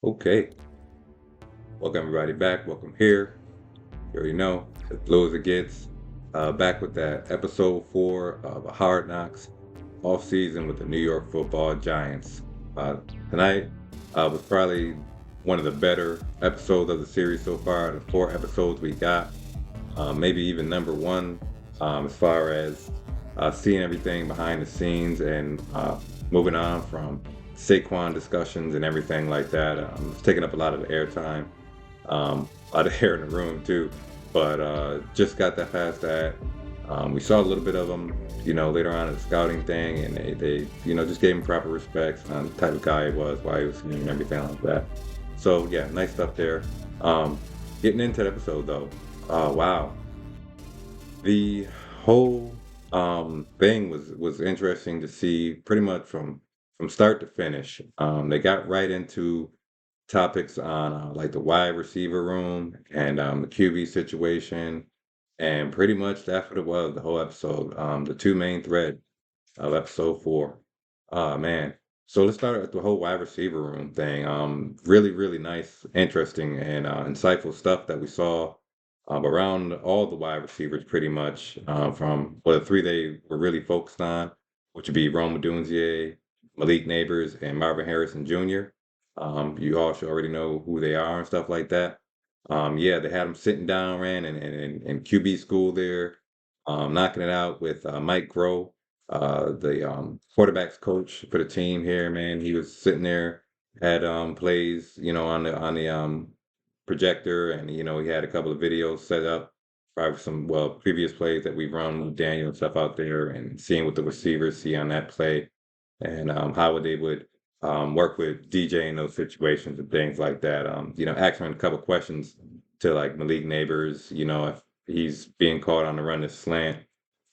Okay, welcome everybody back. Welcome here. You already know, as blue as it gets. Back with that episode 4 of Hard Knocks off season with the New York Football Giants. Uh, Tonight was probably one of the better episodes of the series so far. The 4 episodes we got, maybe even number one, as far as seeing everything behind the scenes and moving on from Saquon discussions and everything like that. It's taking up a lot of the airtime, a lot of air in the room too. But just got that past that. We saw a little bit of them, later on in the scouting thing, and they just gave him proper respects on the type of guy he was, why he was here, and everything like that. So yeah, nice stuff there. Um, Getting into the episode though, wow, the whole thing was interesting to see, pretty much from start to finish. They got right into topics on like the wide receiver room and the QB situation, and pretty much that's what it was the whole episode. The two main thread of episode 4. Man. So let's start with the whole wide receiver room thing. Really, really nice, interesting, and insightful stuff that we saw around all the wide receivers, pretty much from the three they were really focused on, which would be Rome Odunze, Malik Neighbors, and Marvin Harrison Jr. You all should already know who they are and stuff like that. Yeah, they had them sitting down, ran in QB school there, knocking it out with Mike Groh, the quarterbacks coach for the team here. Man, he was sitting there, had plays, on the projector, and he had a couple of videos set up, probably some previous plays that we've run with Daniel and stuff out there, and seeing what the receivers see on that play, and how they would work with DJ in those situations and things like that. Asking a couple questions to like Malik Neighbors, if he's being caught on the run this slant,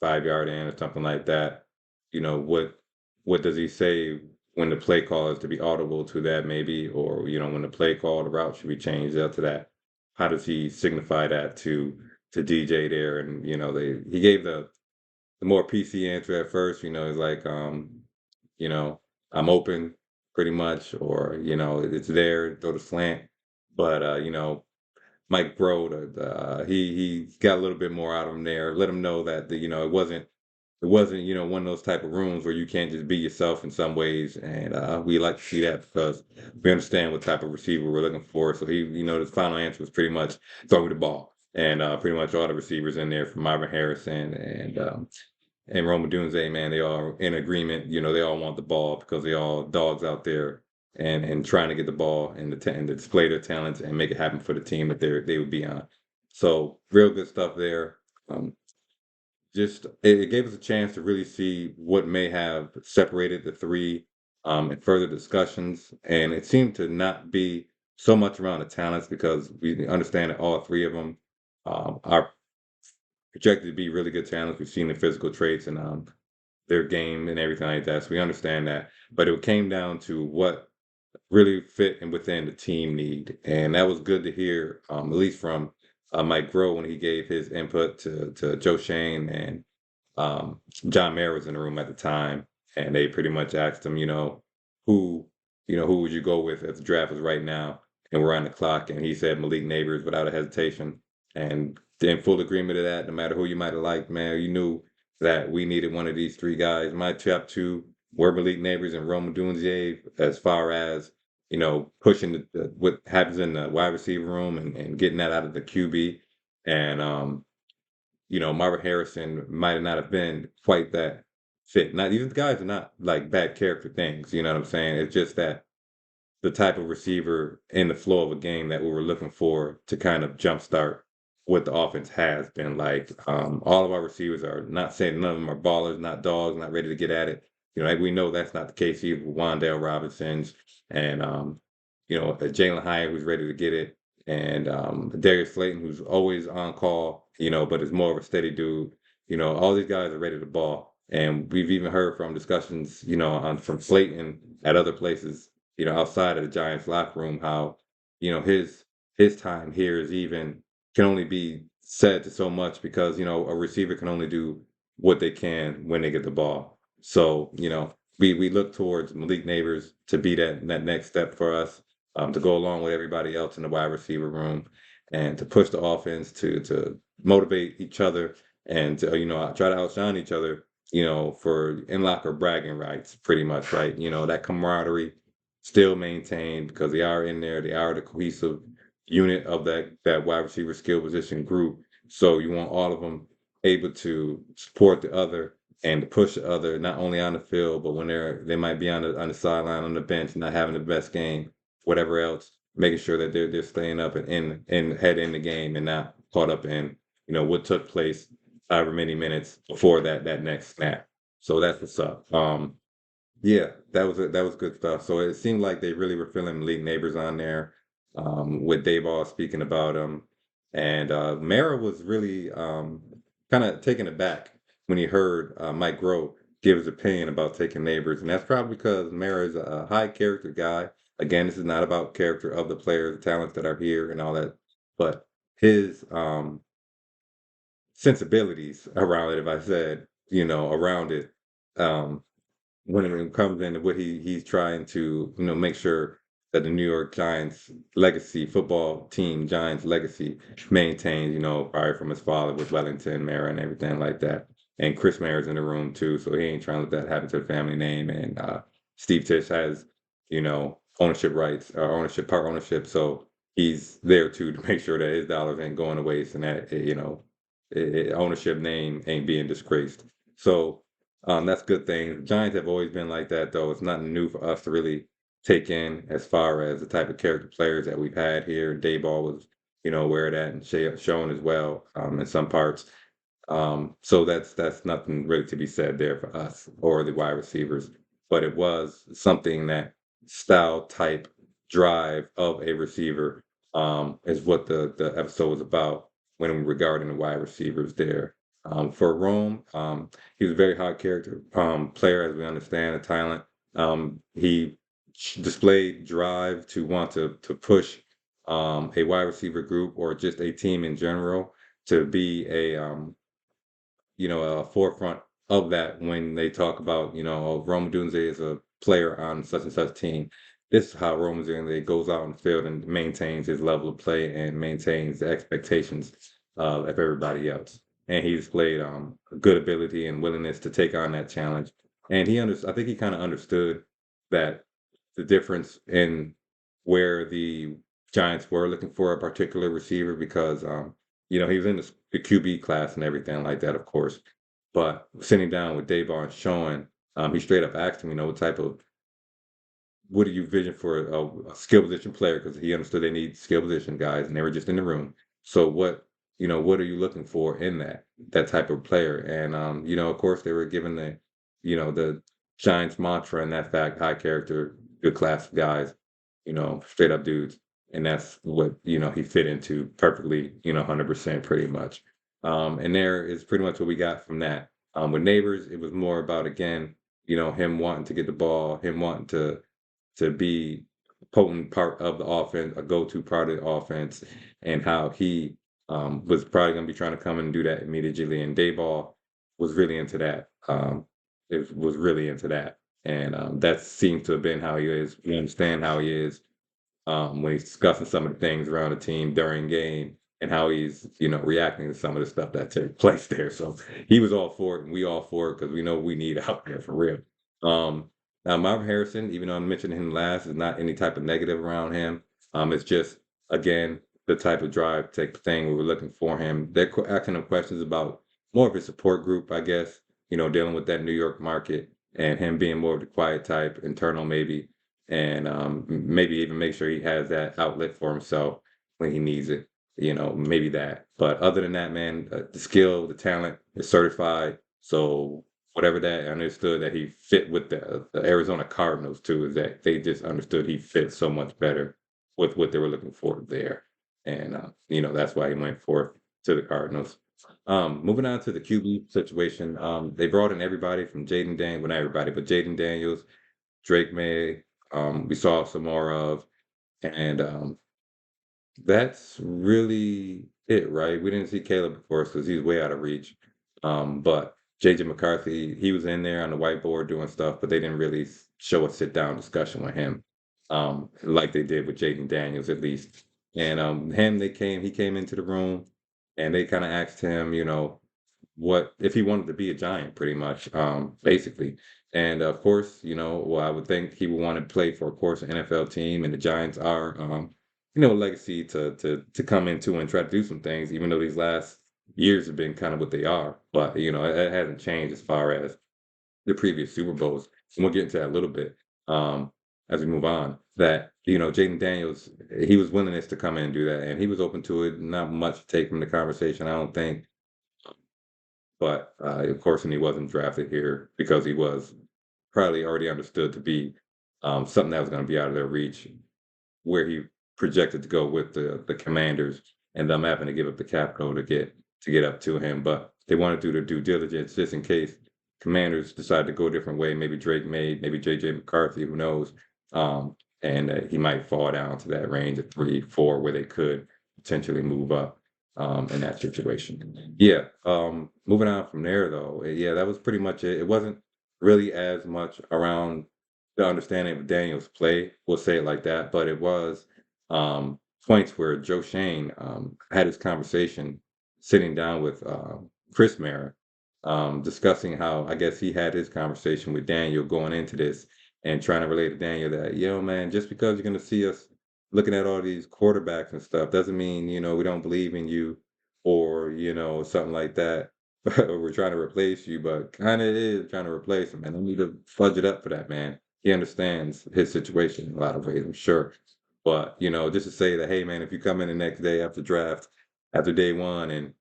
5 yard in or something like that. What does he say when the play call is to be audible to that, maybe, or when the play call, the route should be changed up to that. How does he signify that to DJ there? And he gave the more PC answer at first. He's like, you know, I'm open pretty much, or it's there, throw the slant. But Mike Groh, he got a little bit more out of him there. Let him know that it wasn't one of those type of rooms where you can't just be yourself in some ways, and we like to see that because we understand what type of receiver we're looking for. So his final answer was pretty much throw me the ball, and pretty much all the receivers in there from Marvin Harrison and Rome Odunze, man, they all in agreement. They all want the ball because they all dogs out there and trying to get the ball and to display their talents and make it happen for the team that they would be on. So real good stuff there. Um, just it gave us a chance to really see what may have separated the three in further discussions, and it seemed to not be so much around the talents because we understand that all three of them are projected to be really good talents. We've seen the physical traits and their game and everything like that, so we understand that. But it came down to what really fit and within the team need, and that was good to hear, at least from Mike Groh when he gave his input to Joe Shane and John Mayer was in the room at the time, and they pretty much asked him, who, who would you go with if the draft was right now and we're on the clock, and he said Malik Neighbors without a hesitation, and in full agreement of that. No matter who you might have liked, man, you knew that we needed one of these three guys. My top two were Malik Neighbors and Rome Odunze, as far as pushing what happens in the wide receiver room and getting that out of the QB. And Marvin Harrison might not have been quite that fit. Not these guys are not like bad character things, you know what I'm saying? It's just that the type of receiver in the flow of a game that we were looking for to kind of jumpstart what the offense has been like. All of our receivers are not saying none of them are ballers, not dogs, not ready to get at it. Like we know that's not the case either with Wandale Robinson's and Jalen Hyatt who's ready to get it, and Darius Slayton who's always on call, but is more of a steady dude. All these guys are ready to ball. And we've even heard from discussions, from Slayton at other places, outside of the Giants locker room, how, his time here is even can only be said to so much because, a receiver can only do what they can when they get the ball. So, we look towards Malik Neighbors to be that next step for us. to go along with everybody else in the wide receiver room and to push the offense to motivate each other and to, try to outshine each other, for in locker bragging rights, pretty much, right? That camaraderie still maintained because they are in there. They are the cohesive unit of that wide receiver skill position group. So you want all of them able to support the other and to push the other, not only on the field, but when they might be on the sideline, on the bench, not having the best game, whatever else, making sure that they're staying up and head in the game and not caught up in what took place however many minutes before that next snap. So that's what's up. Yeah, that was good stuff. So it seemed like they really were feeling League Neighbors on there, with Dayball speaking about him, and Mara was really kind of taken aback when he heard Mike Groh give his opinion about taking Neighbors, and that's probably because Mara is a high character guy. Again, this is not about character of the players, the talents that are here, and all that, but his sensibilities around it. If I said, around it. Um, when it comes into what he's trying to make sure that the New York Giants legacy football team Giants legacy maintains, probably from his father with Wellington Mara and everything like that. And Chris Mara's in the room too, so he ain't trying to let that happen to the family name. And Steve Tisch has ownership rights or part ownership, so he's there too to make sure that his dollars ain't going to waste and that ownership name ain't being disgraced. So that's a good thing. The Giants have always been like that, though. It's nothing new for us to really take in as far as the type of character players that we've had here. Dayball was, aware of that and shown as well in some parts. So that's nothing really to be said there for us or the wide receivers. But it was something that style type drive of a receiver is what the episode was about when regarding the wide receivers there. For Rome, he was a very hard character player, as we understand, a talent. He displayed drive to want to push a wide receiver group or just a team in general to be a forefront of that when they talk about, oh, Rome Odunze is a player on such and such team. This is how Rome Odunze goes out on the field and maintains his level of play and maintains the expectations of everybody else. And he displayed a good ability and willingness to take on that challenge. And I think he kind of understood that the difference in where the Giants were looking for a particular receiver because he was in the QB class and everything like that, of course. But sitting down with Dayball and showing, he straight up asked him, what do you vision for a skill position player? Because he understood they need skill position guys, and they were just in the room. So what are you looking for in that type of player? And of course, they were given the Giants mantra and that fact: high character, good class of guys, straight up dudes. And that's what he fit into perfectly, 100% pretty much. And there is pretty much what we got from that. With Neighbors, it was more about again, him wanting to get the ball, him wanting to be a potent part of the offense, a go-to part of the offense, and how he was probably going to be trying to come and do that immediately. And Dayball was really into that. It was really into that, and that seems to have been how he is. We understand how he is when he's discussing some of the things around the team during game and how he's reacting to some of the stuff that took place there. So he was all for it, and we all for it because we know we need out there for real. Um, Now Marvin Harrison, even though I mentioned him last, is not any type of negative around him. It's just again the type of drive type thing we were looking for him. They're asking him questions about more of his support group, I guess. Dealing with that New York market and him being more of the quiet type, internal maybe, and maybe even make sure he has that outlet for himself when he needs it. Maybe that. But other than that, man, the skill, the talent is certified. So whatever that I understood that he fit with the Arizona Cardinals too, is that they just understood he fit so much better with what they were looking for there. And that's why he went forth to the Cardinals. Moving on to the QB situation, they brought in everybody from Jaden Daniels, well, not everybody, but Jaden Daniels, Drake May, we saw some more of, and that's really it, right? We didn't see Caleb before because he's way out of reach. But JJ McCarthy, he was in there on the whiteboard doing stuff, but they didn't really show a sit down discussion with him. like they did with Jaden Daniels at least. And he came into the room and they kind of asked him, what if he wanted to be a Giant, pretty much, basically. And of course, well, I would think he would want to play for, of course, an NFL team, and the Giants are, a legacy to come into and try to do some things, even though these last years have been kind of what they are. But it hasn't changed as far as the previous Super Bowls, and we'll get into that a little bit as we move on. That Jaden Daniels, he was willingness to come in and do that, and he was open to it. Not much to take from the conversation, I don't think, but of course, and he wasn't drafted here because he was probably already understood to be something that was going to be out of their reach, where he projected to go with the Commanders, and them having to give up the capital to get up to him. But they wanted to do the due diligence just in case Commanders decide to go a different way. Maybe Drake May, maybe JJ McCarthy, who knows? And he might fall down to that range of 3, 4, where they could potentially move up in that situation. Yeah. Moving on from there, though, yeah, that was pretty much it. It wasn't really as much around the understanding of Daniel's play, we'll say it like that, but it was points where Joe Shane had his conversation sitting down with Chris Mara, discussing how I guess he had his conversation with Daniel going into this and trying to relate to Daniel that, man, just because you're going to see us looking at all these quarterbacks and stuff doesn't mean, we don't believe in you or, something like that. We're trying to replace you, but kind of is trying to replace him. And I need to fudge it up for that, man. He understands his situation in a lot of ways, I'm sure. But, just to say that, hey, man, if you come in the next day after draft, after day one, and,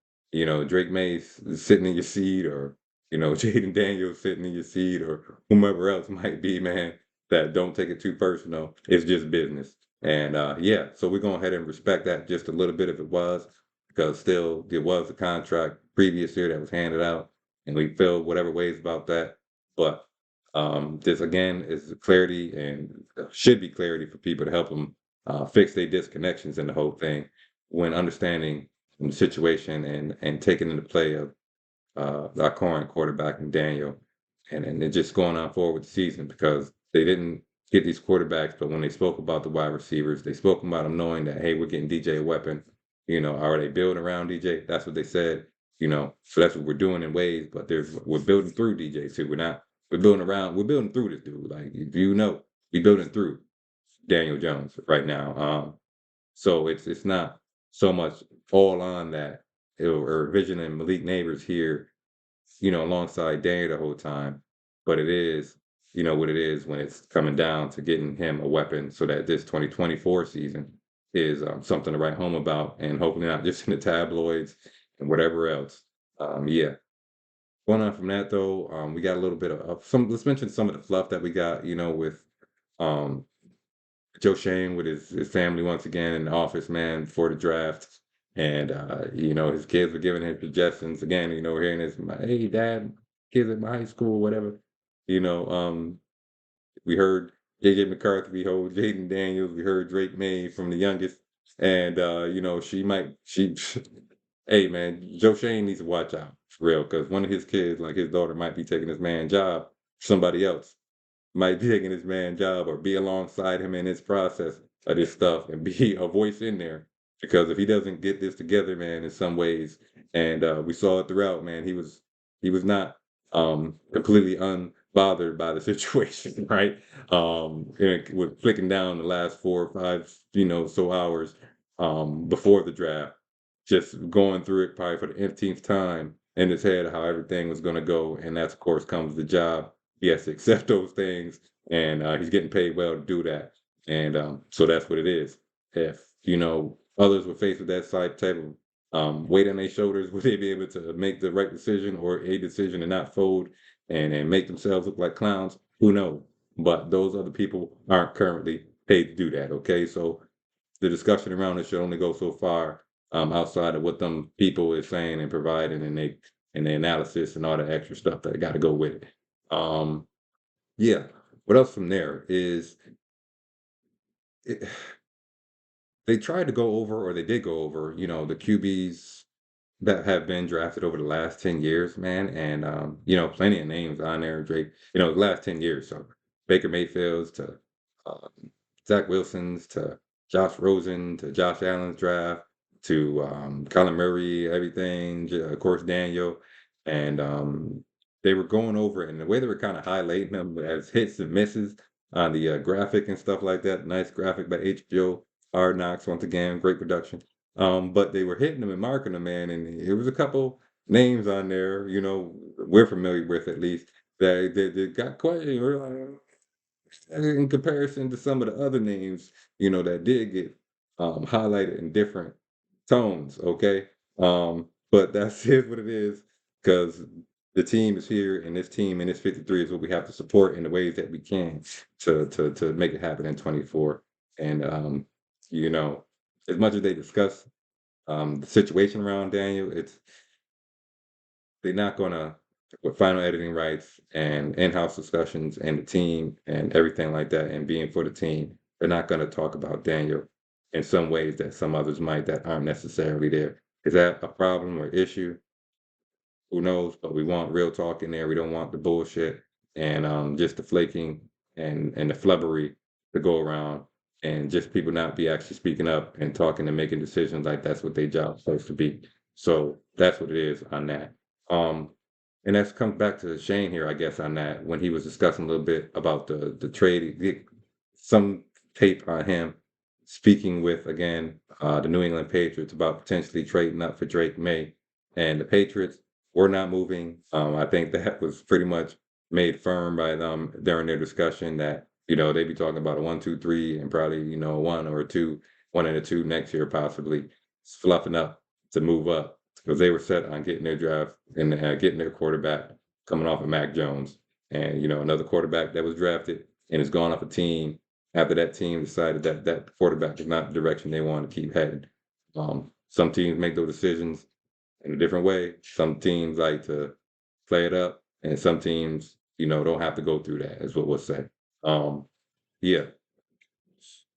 Drake Mays is sitting in your seat, or, Jaden Daniels sitting in your seat, or whomever else might be, man, that don't take it too personal. It's just business. And yeah, so we're going ahead and respect that just a little bit if it was, because still there was a contract previous year that was handed out, and we feel whatever ways about that. But this again is clarity, and should be clarity for people to help them fix their disconnections in the whole thing when understanding the situation and taking into play of our current quarterback and Daniel, and then just going on forward with the season, because they didn't get these quarterbacks, but when they spoke about the wide receivers, they spoke about them knowing that, hey, we're getting DJ a weapon. Are they building around DJ? That's what they said. So that's what we're doing in ways, but we're building through DJ too. We're building through this dude. Like, if we're building through Daniel Jones right now. So it's not so much all on that, or Vision and Malik Neighbors here, alongside Daniel the whole time. But it is, what it is when it's coming down to getting him a weapon so that this 2024 season is something to write home about, and hopefully not just in the tabloids and whatever else. Yeah. Going on from that, though, we got a little bit of some. Let's mention some of the fluff that we got, with um, Joe Shane with his family once again in the office, man, before the draft. And his kids were giving him suggestions again, we're hearing this, hey dad, kids at my high school, whatever. You know, um we heard JJ McCarthy, we heard Jaden Daniels, we heard Drake May from the youngest. And she hey man, Joe Shane needs to watch out for real, because one of his kids, like his daughter, might be taking this man's job for somebody else, might be taking his man job, or be alongside him in this process of this stuff, and be a voice in there. Because if he doesn't get this together, man, in some ways, and we saw it throughout, man, he was not completely unbothered by the situation, right? And with flicking down the last 4 or 5, so hours before the draft, just going through it probably for the 15th time in his head how everything was going to go, and that's of course comes the job. He has to accept those things, and he's getting paid well to do that. And so that's what it is. If others were faced with that type of weight on their shoulders, would they be able to make the right decision, or a decision, and not fold and make themselves look like clowns? Who knows? But those other people aren't currently paid to do that. Okay, so the discussion around it should only go so far, outside of what them people is saying and providing, and the analysis and all the extra stuff that got to go with it. Yeah. What else from there is, it, they tried to go over, or they did go over, the QBs that have been drafted over the last 10 years, man. And, plenty of names on there, Drake, the last 10 years. So Baker Mayfield's to uh, Zach Wilson's to Josh Rosen to Josh Allen's draft to Kyler Murray, everything, of course, Daniel. And they were going over it, and the way they were kind of highlighting them as hits and misses on the graphic and stuff like that. Nice graphic by HBO Hard Knocks, once again, great production. But they were hitting them and marking them, man, and it was a couple names on there, we're familiar with at least that got questioned. We're like, in comparison to some of the other names, that did get highlighted in different tones, okay? But that's is what it is, because the team is here, and this team and this 53 is what we have to support in the ways that we can to make it happen in 24. And you know, as much as they discuss the situation around Daniel, they're not gonna, with final editing rights and in-house discussions and the team and everything like that and being for the team, they're not gonna talk about Daniel in some ways that some others might that aren't necessarily there. Is that a problem or issue? Who knows? But we want real talk in there. We don't want the bullshit and just the flaking and the flubbery to go around and just people not be actually speaking up and talking and making decisions like that's what their job's supposed to be. So that's what it is on that. Um, and that comes back to Shane here, I guess, on that when he was discussing a little bit about the trade, some tape on him speaking with again the New England Patriots about potentially trading up for Drake May and the Patriots were not moving. I think that was pretty much made firm by them during their discussion that, they'd be talking about a 1, 2, 3 and probably, a one or a two, one and a two next year, possibly fluffing up to move up because they were set on getting their draft and getting their quarterback coming off of Mac Jones. And, another quarterback that was drafted and has gone off a team after that team decided that that quarterback is not the direction they want to keep heading. Some teams make those decisions in a different way. Some teams like to play it up, and some teams, don't have to go through that. Is what we'll say. Um, yeah.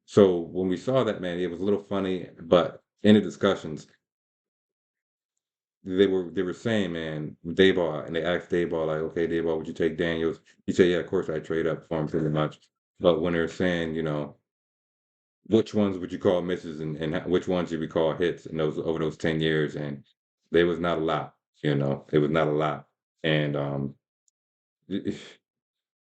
So when we saw that, man, it was a little funny, but in the discussions, they were saying, man, Dayball, and they asked Dayball, like, okay, Dayball, would you take Daniels? He said, yeah, of course I trade up for him pretty much. But when they're saying, which ones would you call misses and which ones you would call hits in those over those 10 years? And there was not a lot, it was not a lot. And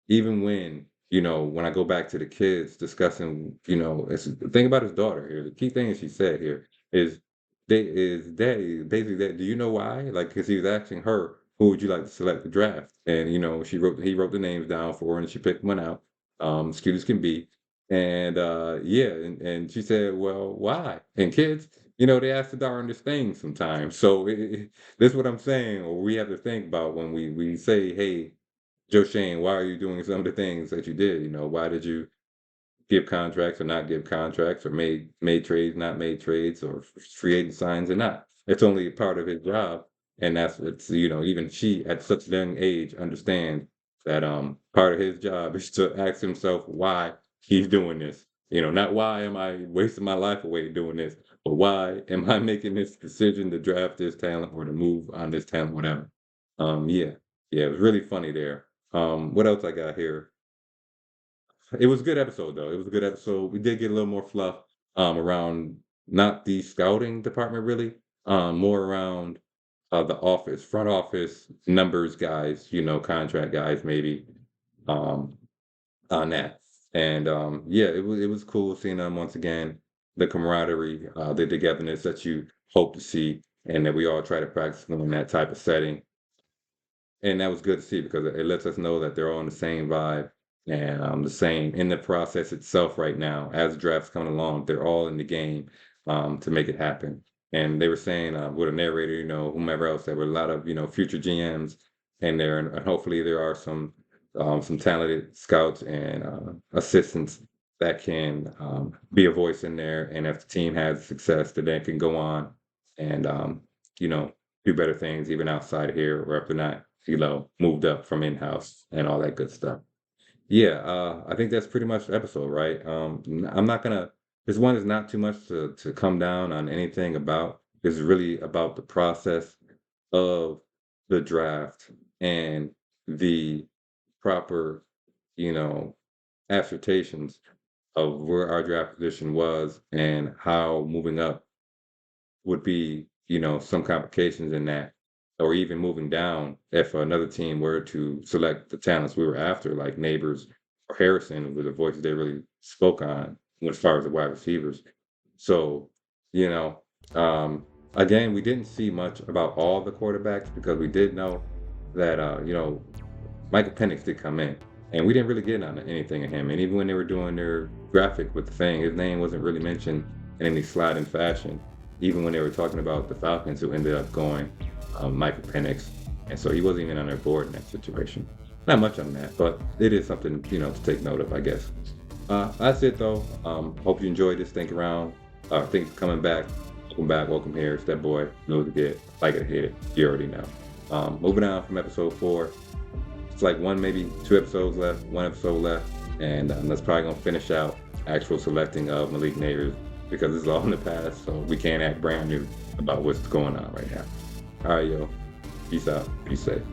even when I go back to the kids discussing, it's the thing about his daughter here, the key thing she said here is daddy basically that do you know why? Like, because he was asking her, who would you like to select the draft? And he wrote the names down for her and she picked one out, as cute as can be. And yeah, and she said, well, why? And kids, they ask the darndest things sometimes. So this is what I'm saying, or we have to think about when we say, hey, Joe Shane, why are you doing some of the things that you did? Why did you give contracts or not give contracts, or made trades, not made trades, or free agent signs or not? It's only a part of his job, and it's even she at such a young age understand that part of his job is to ask himself why he's doing this. Not why am I wasting my life away doing this, but why am I making this decision to draft this talent or to move on this talent, whatever. Yeah, yeah, it was really funny there. What else I got here? It was a good episode though. It was a good episode. We did get a little more fluff around not the scouting department really, more around the office, front office numbers guys, contract guys maybe um on that. And yeah, it was cool seeing them once again, the camaraderie, the togetherness that you hope to see and that we all try to practice in that type of setting. And that was good to see because it lets us know that they're all on the same vibe and the same in the process itself right now. As drafts coming along, they're all in the game to make it happen. And they were saying with a narrator, whomever else, there were a lot of future GMs in there, and hopefully there are some talented scouts and assistants that can be a voice in there. And if the team has success, that they can go on and you know do better things even outside of here, or if they're not moved up from in-house and all that good stuff. Yeah, I think that's pretty much the episode, right? I'm not gonna. This one is not too much to come down on anything about. It's really about the process of the draft and the proper, you know, assertions of where our draft position was and how moving up would be, some complications in that, or even moving down if another team were to select the talents we were after, like Neighbors or Harrison, with the voices they really spoke on as far as the wide receivers. So, you know, again, we didn't see much about all the quarterbacks because we did know that, Michael Penix did come in, and we didn't really get on anything of him. And even when they were doing their graphic with the thing, his name wasn't really mentioned in any sliding fashion. Even when they were talking about the Falcons, who ended up going Michael Penix, and so he wasn't even on their board in that situation. Not much on that, but it is something to take note of, I guess. That's it though. Hope you enjoyed this. Think around. Think coming back. Welcome back. Welcome here. It's that boy. Know the get. Like it, hate it. You already know. Moving on from episode 4. It's like maybe 2 episodes left. 1 episode left, and that's probably gonna finish out actual selecting of Malik Neighbors, because it's all in the past, so we can't act brand new about what's going on right now. All right, yo. Peace out. Be safe.